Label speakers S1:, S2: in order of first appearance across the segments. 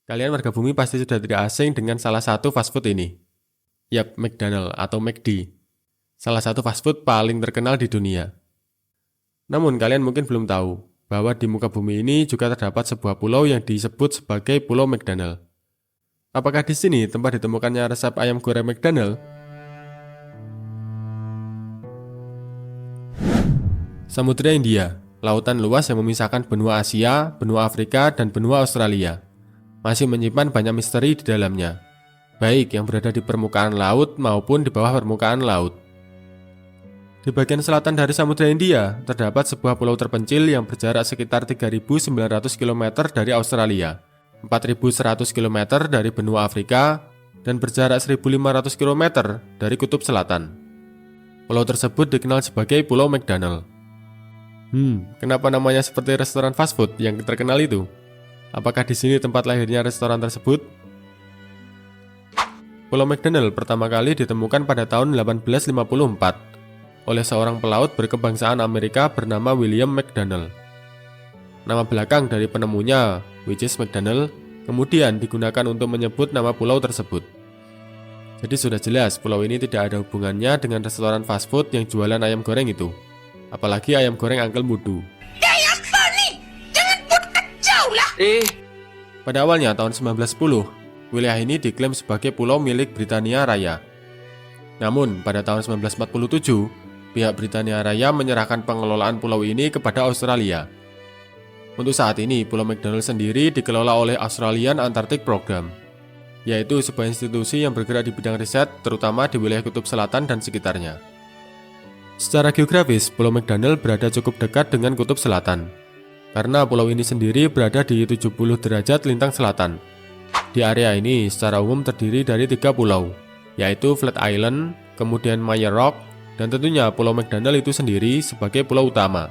S1: Kalian warga bumi pasti sudah tidak asing dengan salah satu fast food ini. Yap, McDonald atau McD. Salah satu fast food paling terkenal di dunia. Namun kalian mungkin belum tahu bahwa di muka bumi ini juga terdapat sebuah pulau yang disebut sebagai Pulau McDonald. Apakah di sini tempat ditemukannya resep ayam goreng McDonald? Samudra India, lautan luas yang memisahkan benua Asia, benua Afrika, dan benua Australia, masih menyimpan banyak misteri di dalamnya, baik yang berada di permukaan laut maupun di bawah permukaan laut. Di bagian selatan dari Samudra India, terdapat sebuah pulau terpencil yang berjarak sekitar 3.900 km dari Australia, 4.100 km dari benua Afrika, dan berjarak 1.500 km dari kutub selatan. Pulau tersebut dikenal sebagai Pulau McDonald. Kenapa namanya seperti restoran fast food yang terkenal itu? Apakah di sini tempat lahirnya restoran tersebut? Pulau McDonald pertama kali ditemukan pada tahun 1854 oleh seorang pelaut berkebangsaan Amerika bernama William McDonald. Nama belakang dari penemunya, which is McDonald, kemudian digunakan untuk menyebut nama pulau tersebut. Jadi sudah jelas pulau ini tidak ada hubungannya dengan restoran fast food yang jualan ayam goreng itu. Apalagi ayam goreng Uncle Mudu.
S2: Kayak apa nih? Jangan buat kacau lah.
S1: Pada awalnya tahun 1910, wilayah ini diklaim sebagai pulau milik Britania Raya. Namun pada tahun 1947, pihak Britania Raya menyerahkan pengelolaan pulau ini kepada Australia. Untuk saat ini, Pulau McDonald sendiri dikelola oleh Australian Antarctic Program, yaitu sebuah institusi yang bergerak di bidang riset, terutama di wilayah kutub selatan dan sekitarnya. Secara geografis, Pulau McDonald berada cukup dekat dengan kutub selatan, karena pulau ini sendiri berada di 70 derajat lintang selatan. Di area ini secara umum terdiri dari 3 pulau, yaitu Flat Island, kemudian Mayer Rock, dan tentunya Pulau McDonald itu sendiri sebagai pulau utama.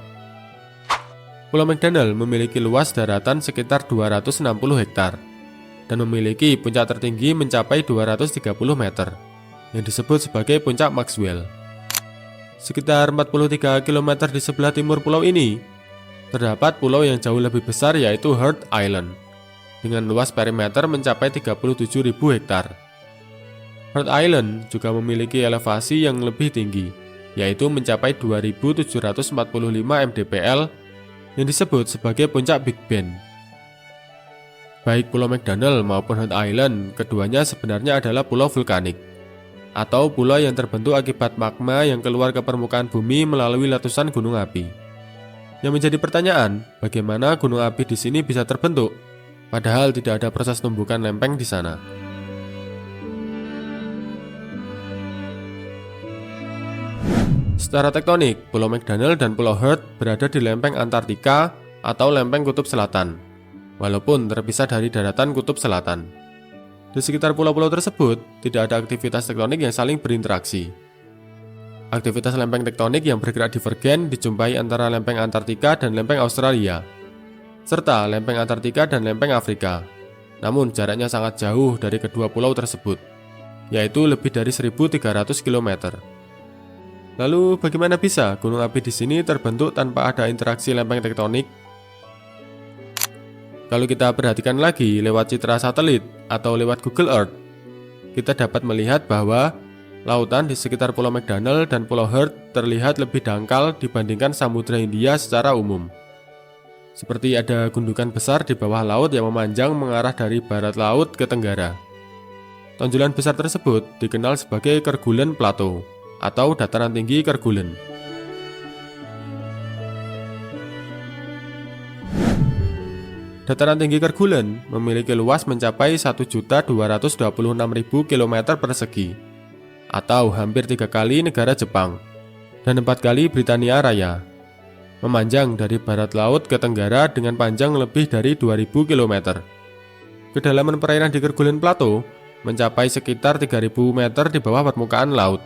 S1: Pulau McDonald memiliki luas daratan sekitar 260 hektar, dan memiliki puncak tertinggi mencapai 230 meter, yang disebut sebagai Puncak Maxwell. Sekitar 43 km di sebelah timur pulau ini, terdapat pulau yang jauh lebih besar yaitu Heard Island, dengan luas perimeter mencapai 37.000 hektar. Heard Island juga memiliki elevasi yang lebih tinggi, yaitu mencapai 2.745 mdpl, yang disebut sebagai Puncak Big Ben. Baik Pulau McDonald maupun Heard Island, keduanya sebenarnya adalah pulau vulkanik, atau pulau yang terbentuk akibat magma yang keluar ke permukaan bumi melalui letusan gunung api. Yang menjadi pertanyaan, bagaimana gunung api di sini bisa terbentuk, padahal tidak ada proses tumbukan lempeng di sana. Secara tektonik, Pulau McDonald dan Pulau Heard berada di lempeng Antartika atau lempeng kutub selatan, walaupun terpisah dari daratan kutub selatan. Di sekitar pulau-pulau tersebut, tidak ada aktivitas tektonik yang saling berinteraksi. Aktivitas lempeng tektonik yang bergerak divergen dijumpai antara lempeng Antartika dan lempeng Australia, serta lempeng Antartika dan lempeng Afrika. Namun jaraknya sangat jauh dari kedua pulau tersebut, yaitu lebih dari 1.300 km. Lalu bagaimana bisa gunung api di sini terbentuk tanpa ada interaksi lempeng tektonik? Kalau kita perhatikan lagi lewat citra satelit atau lewat Google Earth, kita dapat melihat bahwa lautan di sekitar Pulau McDonald dan Pulau Heard terlihat lebih dangkal dibandingkan Samudra India secara umum. Seperti ada gundukan besar di bawah laut yang memanjang mengarah dari barat laut ke tenggara. Tonjolan besar tersebut dikenal sebagai Kerguelen Plateau atau dataran tinggi Kerguelen. Dataran tinggi Kerguelen memiliki luas mencapai 1.226.000 km persegi, atau hampir 3 kali negara Jepang, dan 4 kali Britania Raya. Memanjang dari barat laut ke tenggara dengan panjang lebih dari 2.000 km. Kedalaman perairan di Kerguelen Plateau mencapai sekitar 3.000 meter di bawah permukaan laut,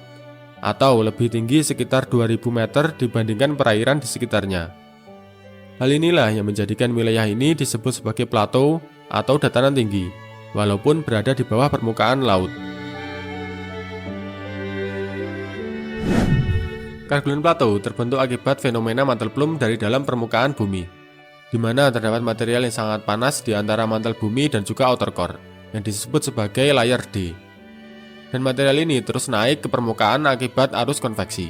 S1: atau lebih tinggi sekitar 2.000 meter dibandingkan perairan di sekitarnya. Hal inilah yang menjadikan wilayah ini disebut sebagai plateau atau dataran tinggi, walaupun berada di bawah permukaan laut. Kerguelen Plateau terbentuk akibat fenomena mantel plum dari dalam permukaan bumi. di mana terdapat material yang sangat panas di antara mantel bumi dan juga outer core, yang disebut sebagai layer D. Dan material ini terus naik ke permukaan akibat arus konveksi.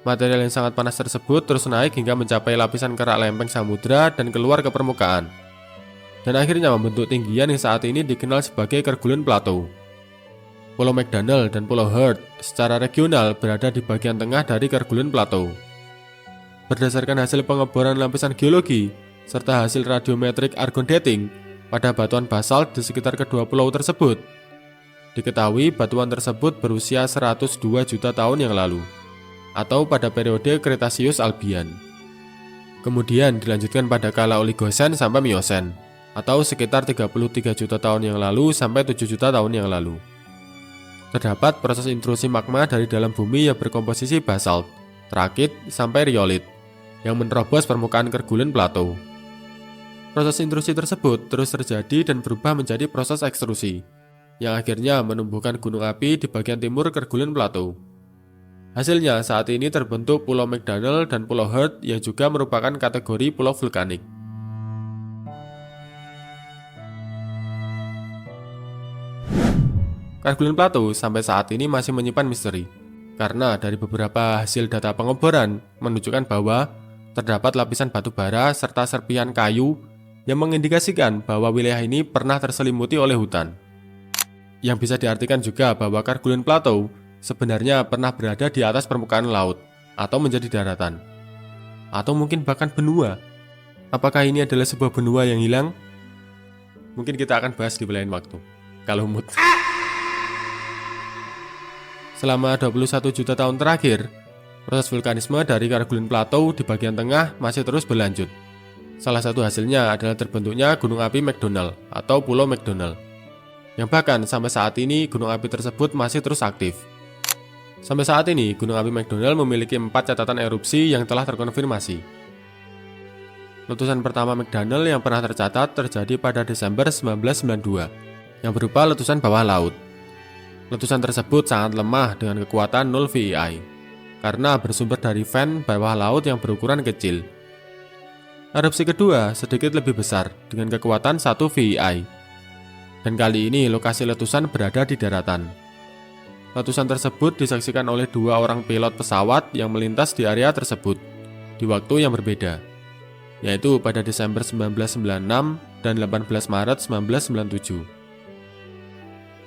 S1: Material yang sangat panas tersebut terus naik hingga mencapai lapisan kerak lempeng samudra dan keluar ke permukaan. Dan akhirnya membentuk tinggian yang saat ini dikenal sebagai Kerguelen Plateau. Pulau McDonald dan Pulau Heard secara regional berada di bagian tengah dari Kerguelen Plateau. Berdasarkan hasil pengeboran lapisan geologi, serta hasil radiometrik argon dating pada batuan basalt di sekitar kedua pulau tersebut, diketahui batuan tersebut berusia 102 juta tahun yang lalu, atau pada periode Kretasius Albian. Kemudian dilanjutkan pada kala Oligosen sampai Miosen, atau sekitar 33 juta tahun yang lalu sampai 7 juta tahun yang lalu. Terdapat proses intrusi magma dari dalam bumi yang berkomposisi basalt, trakit, sampai riolit, yang menerobos permukaan Kerguelen Plateau. Proses intrusi tersebut terus terjadi dan berubah menjadi proses ekstrusi, yang akhirnya menumbuhkan gunung api di bagian timur Kerguelen Plateau. Hasilnya saat ini terbentuk Pulau McDonald dan Pulau Heard yang juga merupakan kategori pulau vulkanik. Kerguelen Plateau sampai saat ini masih menyimpan misteri, karena dari beberapa hasil data pengeboran menunjukkan bahwa terdapat lapisan batu bara serta serpihan kayu yang mengindikasikan bahwa wilayah ini pernah terselimuti oleh hutan. Yang bisa diartikan juga bahwa Kerguelen Plateau sebenarnya pernah berada di atas permukaan laut atau menjadi daratan, atau mungkin bahkan benua. Apakah ini adalah sebuah benua yang hilang? Mungkin kita akan bahas di lain waktu, kalau mood. Selama 21 juta tahun terakhir, proses vulkanisme dari Kerguelen Plateau di bagian tengah masih terus berlanjut. Salah satu hasilnya adalah terbentuknya gunung api McDonald atau Pulau McDonald, yang bahkan sampai saat ini gunung api tersebut masih terus aktif. Sampai saat ini, gunung api McDonald memiliki 4 catatan erupsi yang telah terkonfirmasi. Letusan pertama McDonald yang pernah tercatat terjadi pada Desember 1992, yang berupa letusan bawah laut. Letusan tersebut sangat lemah dengan kekuatan 0 VEI, karena bersumber dari vent bawah laut yang berukuran kecil. Erupsi kedua sedikit lebih besar dengan kekuatan 1 VEI, dan kali ini lokasi letusan berada di daratan. Letusan tersebut disaksikan oleh 2 orang pilot pesawat yang melintas di area tersebut di waktu yang berbeda, yaitu pada Desember 1996 dan 18 Maret 1997.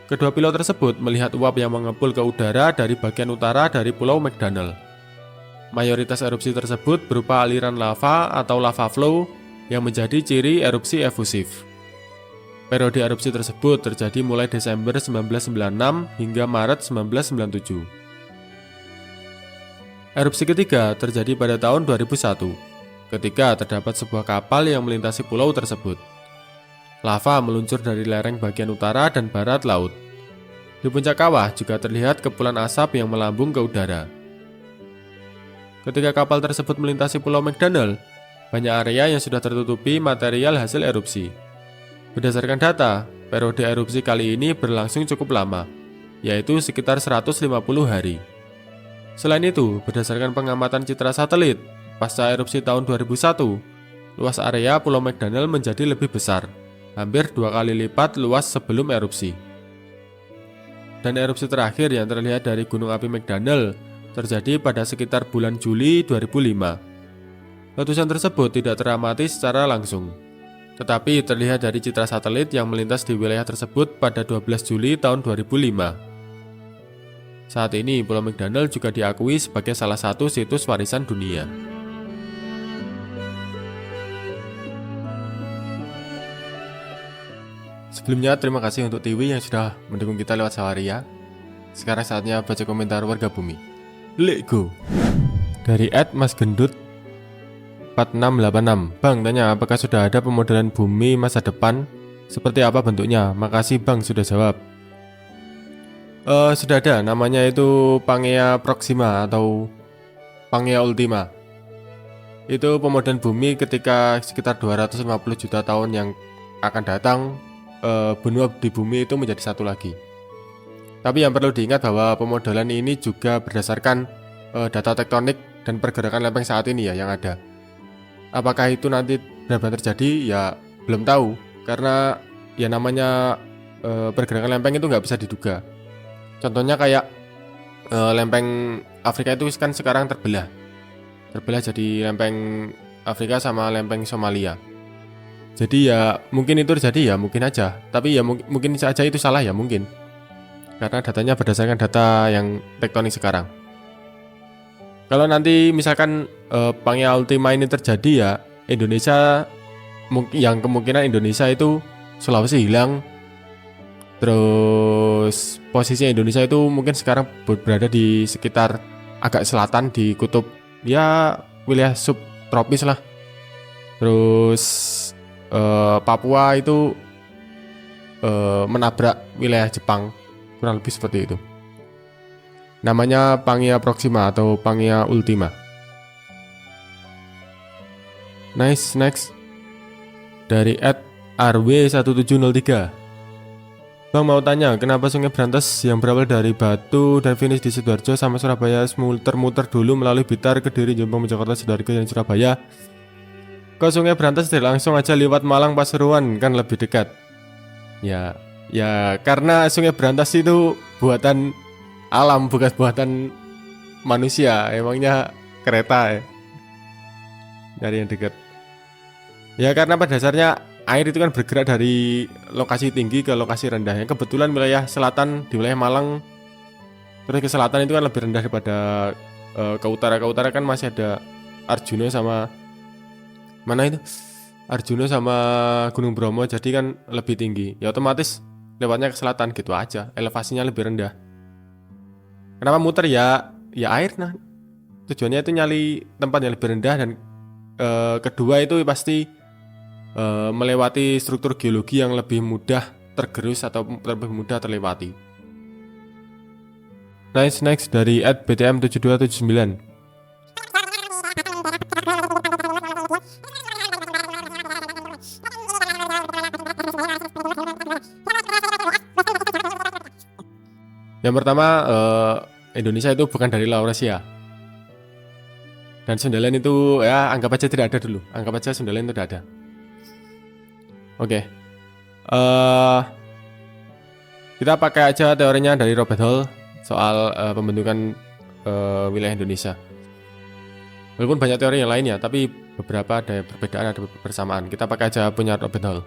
S1: Kedua pilot tersebut melihat uap yang mengepul ke udara dari bagian utara dari Pulau McDonald. Mayoritas erupsi tersebut berupa aliran lava atau lava flow yang menjadi ciri erupsi efusif. Periode erupsi tersebut terjadi mulai Desember 1996 hingga Maret 1997. Erupsi ketiga terjadi pada tahun 2001, ketika terdapat sebuah kapal yang melintasi pulau tersebut. Lava meluncur dari lereng bagian utara dan barat laut. Di puncak kawah juga terlihat kepulan asap yang melambung ke udara. Ketika kapal tersebut melintasi Pulau McDonald, banyak area yang sudah tertutupi material hasil erupsi. Berdasarkan data, periode erupsi kali ini berlangsung cukup lama, yaitu sekitar 150 hari. Selain itu, berdasarkan pengamatan citra satelit, pasca erupsi tahun 2001, luas area Pulau McDonald menjadi lebih besar, hampir 2 kali lipat luas sebelum erupsi. Dan erupsi terakhir yang terlihat dari gunung api McDonald terjadi pada sekitar bulan Juli 2005. Letusan tersebut tidak teramati secara langsung, tetapi terlihat dari citra satelit yang melintas di wilayah tersebut pada 12 Juli tahun 2005. Saat ini, Pulau McDonald juga diakui sebagai salah satu situs warisan dunia. Sebelumnya, terima kasih untuk Tiwi yang sudah mendukung kita lewat Sawaria. Sekarang saatnya baca komentar warga bumi. Let's go! Dari @masgendut 4686, Bang tanya apakah sudah ada pemodelan bumi masa depan? Seperti apa bentuknya? Makasih Bang sudah jawab. Sudah ada, namanya itu Pangea Proxima atau Pangea Ultima. Itu pemodelan bumi ketika sekitar 250 juta tahun yang akan datang. Benua di bumi itu menjadi satu lagi. Tapi yang perlu diingat bahwa pemodelan ini juga berdasarkan data tektonik dan pergerakan lempeng saat ini ya yang ada. Apakah itu nanti benar-benar terjadi ya belum tahu, karena ya namanya pergerakan lempeng itu nggak bisa diduga. Contohnya kayak lempeng Afrika itu kan sekarang terbelah jadi lempeng Afrika sama lempeng Somalia. Jadi ya mungkin itu terjadi, ya mungkin aja, tapi ya mungkin saja itu salah, ya mungkin, karena datanya berdasarkan data yang tektonik sekarang. Kalau nanti misalkan Pangea Ultima ini terjadi, ya Indonesia, yang kemungkinan Indonesia itu Sulawesi hilang. Terus posisi Indonesia itu mungkin sekarang berada di sekitar agak selatan di kutub, ya wilayah subtropis lah. Terus Papua itu menabrak wilayah Jepang, kurang lebih seperti itu. Namanya Pangea Proxima atau Pangea Ultima. Next dari @rw1703. Bang mau tanya, kenapa Sungai Brantas yang berawal dari Batu dan finish di Sidoarjo sama Surabaya muter-muter dulu melalui Blitar, Kediri, Jombang, Mojokerto, Sidoarjo, dan Surabaya? Kok Sungai Brantas langsung aja lewat Malang, Pasuruan, kan lebih dekat? Ya karena Sungai Brantas itu buatan alam, bukan buatan manusia. Emangnya kereta ya dari yang dekat. Ya karena pada dasarnya air itu kan bergerak dari lokasi tinggi ke lokasi rendah. Yang kebetulan wilayah selatan di wilayah Malang, terus ke selatan itu kan lebih rendah daripada ke utara. Ke utara kan masih ada Arjuna sama mana itu? Arjuna sama Gunung Bromo, jadi kan lebih tinggi. Ya otomatis lewatnya ke selatan gitu aja. Elevasinya lebih rendah. Kenapa muter ya air, nah tujuannya itu nyali tempat yang lebih rendah, dan kedua itu pasti melewati struktur geologi yang lebih mudah tergerus atau lebih mudah terlewati. Next dari @btm7279. Yang pertama, Indonesia itu bukan dari Laurasia. Dan Sundaland itu ya anggap aja tidak ada dulu. Anggap aja Sundaland itu tidak ada. Oke. Kita pakai aja teorinya dari Robert Hall soal pembentukan wilayah Indonesia. Walaupun banyak teori yang lainnya, tapi beberapa ada perbedaan, ada persamaan. Kita pakai aja punya Robert Hall.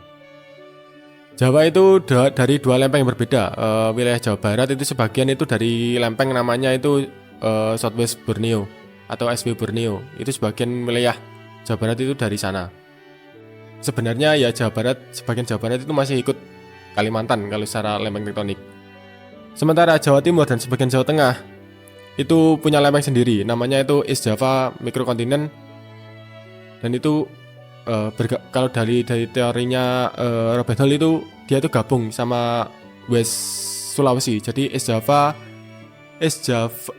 S1: Jawa itu dari dua lempeng yang berbeda. Wilayah Jawa Barat itu sebagian itu dari lempeng namanya itu Southwest Borneo atau SW Borneo. Itu sebagian wilayah Jawa Barat itu dari sana. Sebenarnya ya sebagian Jawa Barat itu masih ikut Kalimantan kalau secara lempeng tektonik. Sementara Jawa Timur dan sebagian Jawa Tengah itu punya lempeng sendiri, namanya itu East Java Microcontinent. Dan itu kalau dari teorinya Robert Hall itu dia itu gabung sama West Sulawesi. Jadi East Java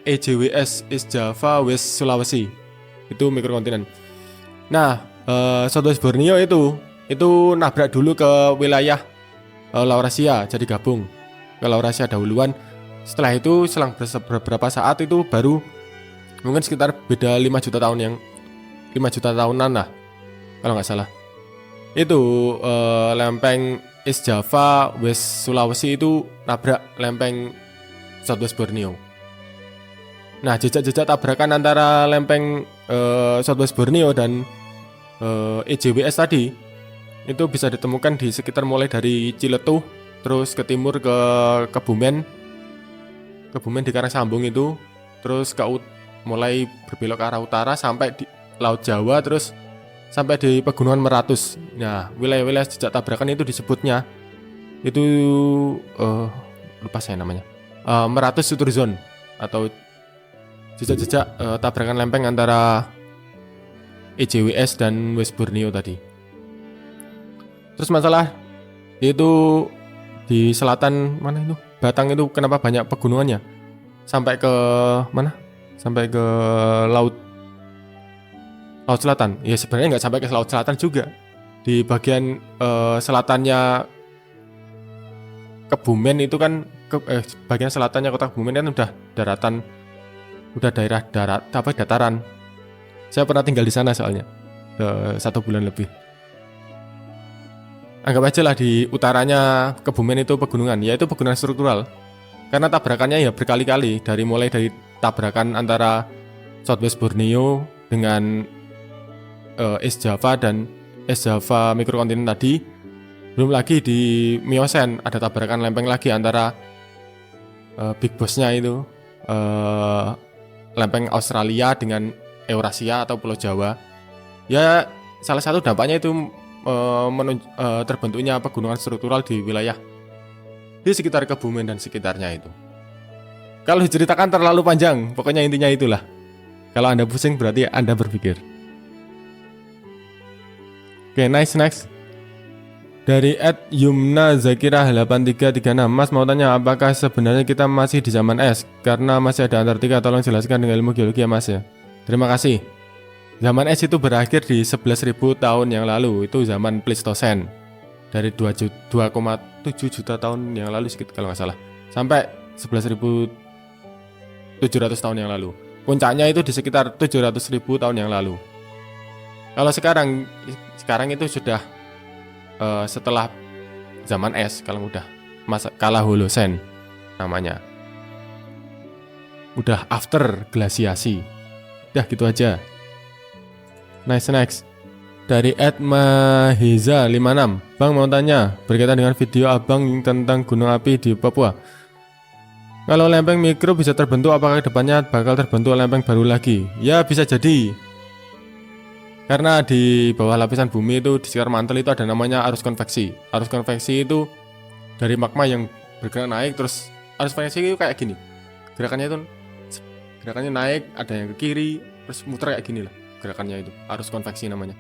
S1: EJWS East Java West Sulawesi itu microcontinent. Nah, Southwest Borneo itu nabrak dulu ke wilayah Laurasia, jadi gabung ke Laurasia dahuluan. Setelah itu selang beberapa saat itu baru mungkin sekitar beda 5 juta tahunan lah kalau nggak salah. Itu lempeng East Java West Sulawesi itu nabrak lempeng Southwest Borneo. Nah, jejak-jejak tabrakan antara lempeng Southwest Borneo dan EJWS tadi itu bisa ditemukan di sekitar mulai dari Ciletuh terus ke timur ke Kebumen di Karangsambung itu, terus mulai berbelok ke arah utara sampai di Laut Jawa, terus sampai di Pegunungan Meratus. Nah, wilayah-wilayah jejak tabrakan itu disebutnya itu lupa saya namanya, Meratus Suture Zone atau jejak-jejak tabrakan lempeng antara EJWS dan West Borneo tadi. Terus masalah itu di selatan mana itu Batang itu kenapa banyak pegunungannya sampai ke mana? Sampai ke laut selatan. Ya sebenarnya nggak sampai ke laut selatan juga. Di bagian selatannya Kebumen itu kan bagian selatannya kota Kebumen kan udah daratan, udah daerah dataran. Saya pernah tinggal di sana soalnya 1 bulan lebih. anggap aja lah di utaranya Kebumen itu pegunungan, yaitu pegunungan struktural. Karena tabrakannya ya berkali-kali, mulai dari tabrakan antara Southwest Borneo dengan East Java dan East Java mikrokontinen tadi. Belum lagi di Miocene ada tabrakan lempeng lagi antara Big Boss-nya itu lempeng Australia dengan Eurasia atau Pulau Jawa. Ya salah satu dampaknya itu terbentuknya pegunungan struktural di wilayah di sekitar Kebumen dan sekitarnya itu. Kalau diceritakan terlalu panjang, pokoknya intinya itulah. Kalau Anda pusing berarti Anda berpikir. Oke, next. Dari @yumna Zakira 8336, Mas mau tanya apakah sebenarnya kita masih di zaman es? Karena masih ada Antartika, tolong jelaskan dengan ilmu geologi ya Mas ya. Terima kasih. Zaman es itu berakhir di 11.000 tahun yang lalu, itu zaman Pleistosen. Dari 2,7 juta tahun yang lalu sedikit kalau nggak salah, sampai 11.700 tahun yang lalu. Puncaknya itu di sekitar 700.000 tahun yang lalu. Kalau sekarang itu sudah setelah zaman es, kalau udah kala Holosen namanya. Udah after glasiasi. Udah gitu aja. Next. Dari @maheza56, Bang mau tanya berkaitan dengan video Abang tentang gunung api di Papua. Kalau lempeng mikro bisa terbentuk, apakah kedepannya bakal terbentuk lempeng baru lagi? Ya bisa jadi. Karena di bawah lapisan bumi itu di sekitar mantel itu ada namanya arus konveksi. Arus konveksi itu dari magma yang bergerak naik, terus arus konveksi itu kayak gini. Gerakannya naik, ada yang ke kiri, terus muter kayak gini lah. Gerakannya itu arus konveksi namanya.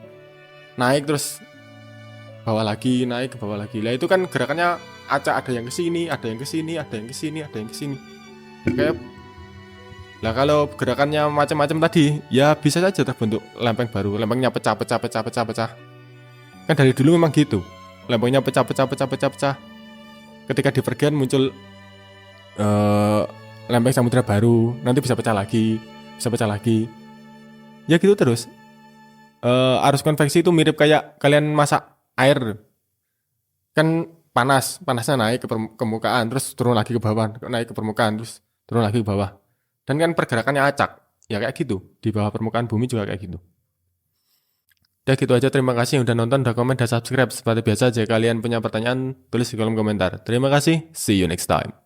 S1: Naik terus bawah lagi, naik ke bawah lagi. Lah itu kan gerakannya acak, ada yang ke sini, ada yang ke sini, ada yang ke sini, ada yang ke sini. Kayak lah kalau gerakannya macam-macam tadi, ya bisa saja terbentuk lempeng baru, lempengnya pecah. Kan dari dulu memang gitu. Lempengnya pecah. Ketika divergen muncul lempeng samudra baru, nanti bisa pecah lagi. Ya gitu terus. Arus konveksi itu mirip kayak kalian masak air. Kan panasnya naik ke permukaan, terus turun lagi ke bawah, naik ke permukaan, terus turun lagi ke bawah. Dan kan pergerakannya acak. Ya kayak gitu, di bawah permukaan bumi juga kayak gitu. Ya gitu aja, terima kasih udah nonton, udah komen, udah subscribe. Seperti biasa, jika kalian punya pertanyaan, tulis di kolom komentar. Terima kasih, see you next time.